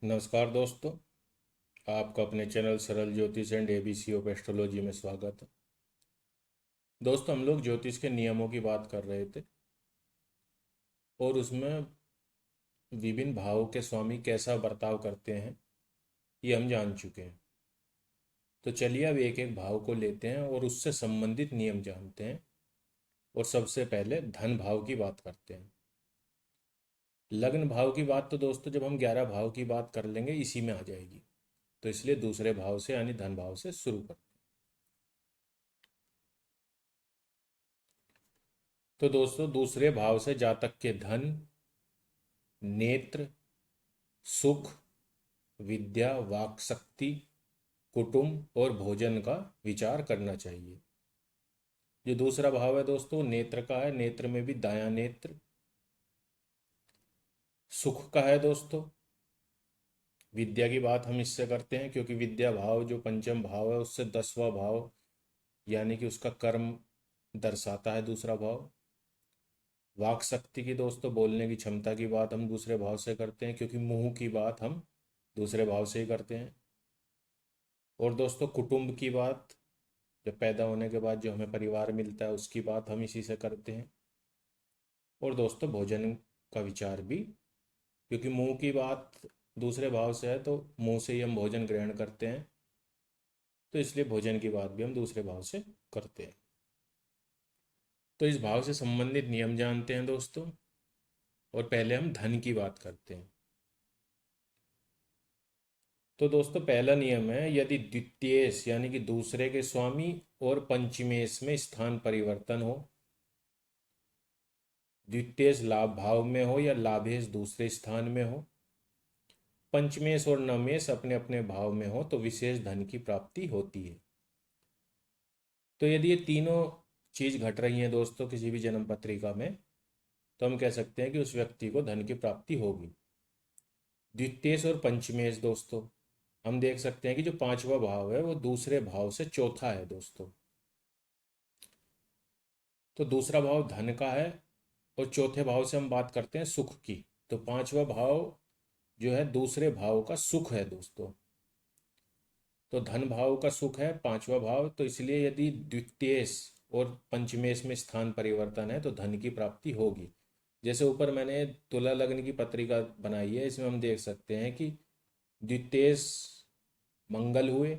नमस्कार दोस्तों। आपका अपने चैनल सरल ज्योतिष एंड एबीसी ऑफ एस्ट्रोलॉजी में स्वागत है। दोस्तों, हम लोग ज्योतिष के नियमों की बात कर रहे थे और उसमें विभिन्न भावों के स्वामी कैसा बर्ताव करते हैं ये हम जान चुके हैं। तो चलिए अब एक एक भाव को लेते हैं और उससे संबंधित नियम जानते हैं। और सबसे पहले धन भाव की बात करते हैं। लग्न भाव की बात तो दोस्तों जब हम 11 भाव की बात कर लेंगे इसी में आ जाएगी, तो इसलिए दूसरे भाव से यानी धन भाव से शुरू करते हैं। तो दोस्तों दूसरे भाव से जातक के धन, नेत्र, सुख, विद्या, वाक शक्ति, कुटुंब और भोजन का विचार करना चाहिए। जो दूसरा भाव है दोस्तों नेत्र का है, नेत्र में भी दायां नेत्र। सुख का है दोस्तों। विद्या की बात हम इससे करते हैं क्योंकि विद्या भाव जो पंचम भाव है उससे 10वां भाव यानी कि उसका कर्म दर्शाता है दूसरा भाव। वाक शक्ति की दोस्तों बोलने की क्षमता की बात हम दूसरे भाव से करते हैं क्योंकि मुंह की बात हम दूसरे भाव से ही करते हैं। और दोस्तों कुटुंब की बात, जब पैदा होने के बाद जो हमें परिवार मिलता है उसकी बात हम इसी से करते हैं। और दोस्तों भोजन का विचार भी, क्योंकि मुंह की बात दूसरे भाव से है तो मुंह से ही हम भोजन ग्रहण करते हैं, तो इसलिए भोजन की बात भी हम दूसरे भाव से करते हैं। तो इस भाव से संबंधित नियम जानते हैं दोस्तों। और पहले हम धन की बात करते हैं। तो दोस्तों पहला नियम है, यदि द्वितीयेश यानी कि दूसरे के स्वामी और पंचमेश में स्थान परिवर्तन हो, द्वितीयेश लाभ भाव में हो या लाभेश दूसरे स्थान में हो, पंचमेश और नवमेश अपने अपने भाव में हो तो विशेष धन की प्राप्ति होती है। तो यदि ये तीनों चीज घट रही हैं दोस्तों किसी भी जन्म पत्रिका में, तो हम कह सकते हैं कि उस व्यक्ति को धन की प्राप्ति होगी। द्वितीयेश और पंचमेश दोस्तों हम देख सकते हैं कि जो पांचवा भाव है वो दूसरे भाव से चौथा है दोस्तों। तो दूसरा भाव धन का है और चौथे भाव से हम बात करते हैं सुख की। तो पांचवा भाव जो है दूसरे भाव का सुख है दोस्तों। तो धन भाव का सुख है पांचवा भाव, तो इसलिए यदि द्वितीयेश और पंचमेश में स्थान परिवर्तन है तो धन की प्राप्ति होगी। जैसे ऊपर मैंने तुला लग्न की पत्रिका बनाई है, इसमें हम देख सकते हैं कि द्वितीयेश मंगल हुए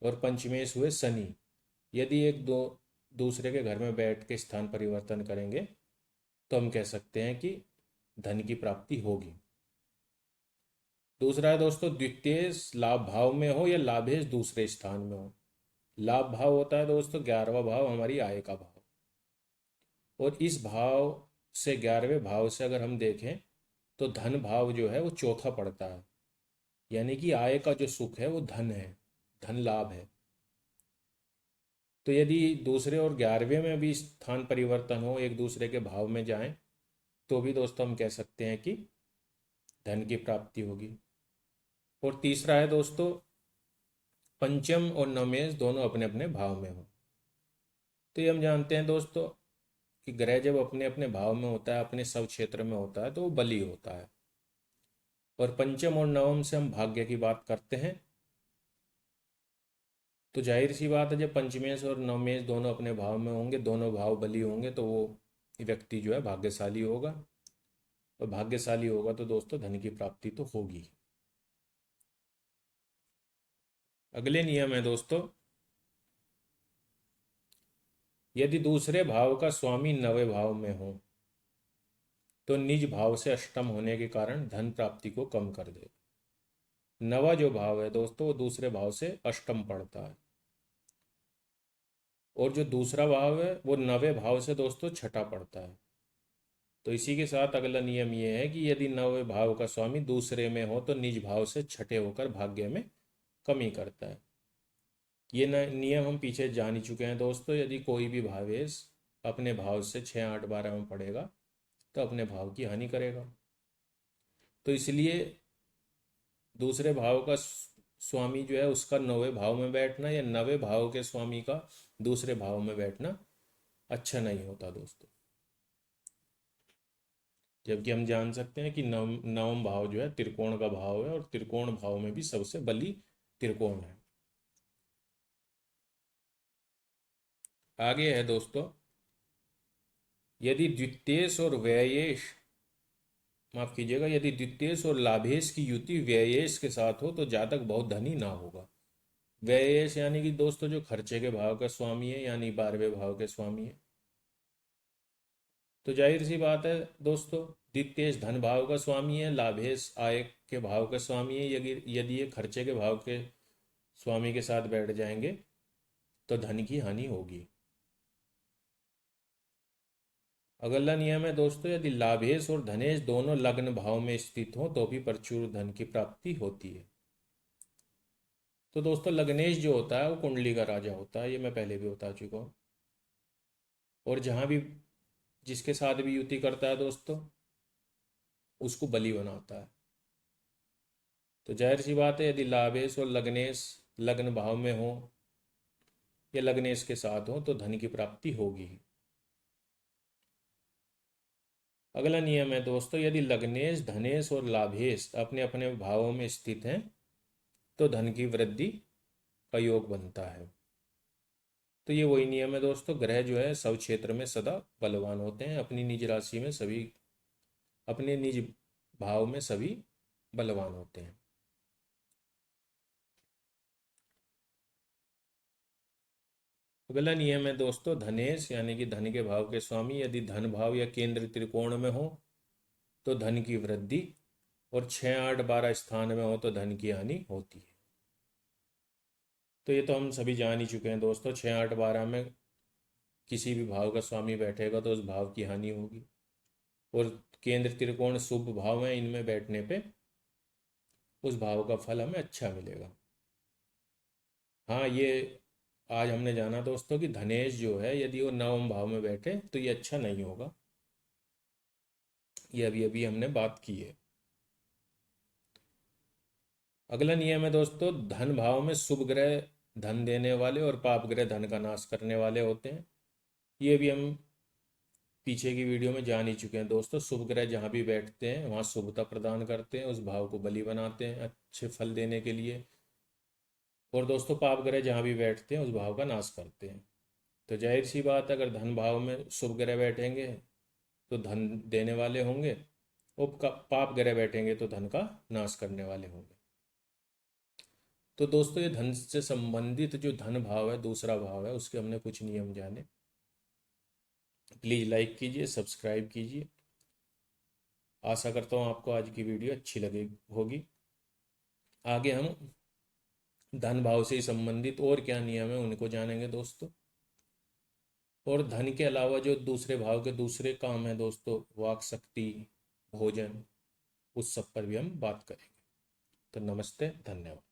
और पंचमेश हुए शनि। यदि एक दो दूसरे के घर में बैठ के स्थान परिवर्तन करेंगे तो हम कह सकते हैं कि धन की प्राप्ति होगी। दूसरा है दोस्तों द्वितीय लाभ भाव में हो या लाभेश दूसरे स्थान में हो। लाभ भाव होता है दोस्तों 11वां भाव, हमारी आय का भाव। और इस भाव से 11वें भाव से अगर हम देखें तो धन भाव जो है वो चौथा पड़ता है, यानी कि आय का जो सुख है वो धन है, धन लाभ है। तो यदि दूसरे और 11वें में भी स्थान परिवर्तन हो, एक दूसरे के भाव में जाएं, तो भी दोस्तों हम कह सकते हैं कि धन की प्राप्ति होगी। और तीसरा है दोस्तों पंचम और नवमेश दोनों अपने अपने भाव में हो। तो ये हम जानते हैं दोस्तों कि ग्रह जब अपने अपने भाव में होता है, अपने सब क्षेत्र में होता है, तो वो बली होता है। और पंचम और नवम से हम भाग्य की बात करते हैं। तो जाहिर सी बात है जब पंचमेश और नवमेश दोनों अपने भाव में होंगे, दोनों भाव बली होंगे, तो वो व्यक्ति जो है भाग्यशाली होगा। और भाग्यशाली होगा तो दोस्तों धन की प्राप्ति तो होगी। अगले नियम है दोस्तों, यदि दूसरे भाव का स्वामी नवे भाव में हो तो निज भाव से अष्टम होने के कारण धन प्राप्ति को कम कर दे। नवा जो भाव है दोस्तों वो दूसरे भाव से अष्टम पड़ता है, और जो दूसरा भाव है वो नवे भाव से दोस्तों छठा पड़ता है। तो इसी के साथ अगला नियम ये है कि यदि नवे भाव का स्वामी दूसरे में हो तो निज भाव से छठे होकर भाग्य में कमी करता है। ये नियम हम पीछे जान ही चुके हैं दोस्तों। यदि कोई भी भावेश अपने भाव से 6, 8, 12 में पड़ेगा तो अपने भाव की हानि करेगा। तो इसलिए दूसरे भाव का स्वामी जो है उसका नवे भाव में बैठना या नवे भाव के स्वामी का दूसरे भाव में बैठना अच्छा नहीं होता दोस्तों। जबकि हम जान सकते हैं कि नवम भाव जो है त्रिकोण का भाव है, और त्रिकोण भाव में भी सबसे बली त्रिकोण है। आगे है दोस्तों, यदि द्वितीयेश और व्ययेश, माफ कीजिएगा, यदि द्वितीयेश और लाभेश की युति व्ययेश के साथ हो तो जातक बहुत धनी ना होगा। व्ययेश यानी कि दोस्तों जो खर्चे के भाव का स्वामी है, यानी 12वें भाव के स्वामी है। तो जाहिर सी बात है दोस्तों, द्वितीयेश धन भाव का स्वामी है, लाभेश आय के भाव का स्वामी है। यदि यदि ये खर्चे के भाव के स्वामी के साथ बैठ जाएंगे तो धन की हानि होगी। अगला नियम है दोस्तों, यदि लाभेश और धनेश दोनों लग्न भाव में स्थित हों तो भी प्रचुर धन की प्राप्ति होती है। तो दोस्तों लग्नेश जो होता है वो कुंडली का राजा होता है, ये मैं पहले भी बता चुका हूँ। और जहाँ भी जिसके साथ भी युति करता है दोस्तों, उसको बली बनाता है। तो जाहिर सी बात है, यदि लाभेश और लग्नेश लग्न भाव में हो या लग्नेश के साथ हो तो धन की प्राप्ति होगी। अगला नियम है दोस्तों, यदि लग्नेश धनेश और लाभेश अपने अपने भावों में स्थित हैं तो धन की वृद्धि का योग बनता है। तो ये वही नियम है दोस्तों, ग्रह जो है सब क्षेत्र में सदा बलवान होते हैं, अपनी निज राशि में सभी, अपने निज भाव में सभी बलवान होते हैं। अगला नियम है दोस्तों, धनेश यानी कि धन के भाव के स्वामी यदि धन भाव या केंद्र त्रिकोण में हो तो धन की वृद्धि, और 6, 8, 12 स्थान में हो तो धन की हानि होती है। तो ये तो हम सभी जान ही चुके हैं दोस्तों, 6, 8, 12 में किसी भी भाव का स्वामी बैठेगा तो उस भाव की हानि होगी। और केंद्र त्रिकोण शुभ भाव है, इनमें बैठने पे उस भाव का फल हमें अच्छा मिलेगा। हाँ, ये आज हमने जाना दोस्तों कि धनेश जो है यदि वो नवम भाव में बैठे तो ये अच्छा नहीं होगा, ये अभी अभी हमने बात की है। अगला नियम है दोस्तों, धन भाव में शुभ ग्रह धन देने वाले और पाप ग्रह धन का नाश करने वाले होते हैं। ये भी हम पीछे की वीडियो में जान ही चुके हैं दोस्तों। शुभ ग्रह जहाँ भी बैठते हैं वहाँ शुभता प्रदान करते हैं, उस भाव को बलि बनाते हैं अच्छे फल देने के लिए। और दोस्तों पाप ग्रह जहाँ भी बैठते हैं उस भाव का नाश करते हैं। तो जाहिर सी बात है, अगर धन भाव में शुभ ग्रह बैठेंगे तो धन देने वाले होंगे, और पाप ग्रह बैठेंगे तो धन का नाश करने वाले होंगे। तो दोस्तों ये धन से संबंधित जो धन भाव है, दूसरा भाव है, उसके हमने कुछ नियम जाने। प्लीज़ लाइक कीजिए, सब्सक्राइब कीजिए। आशा करता हूँ आपको आज की वीडियो अच्छी लगी होगी। आगे हम धन भाव से संबंधित और क्या नियम है उनको जानेंगे दोस्तों। और धन के अलावा जो दूसरे भाव के दूसरे काम है दोस्तों, वाक शक्ति, भोजन, उस सब पर भी हम बात करेंगे। तो नमस्ते, धन्यवाद।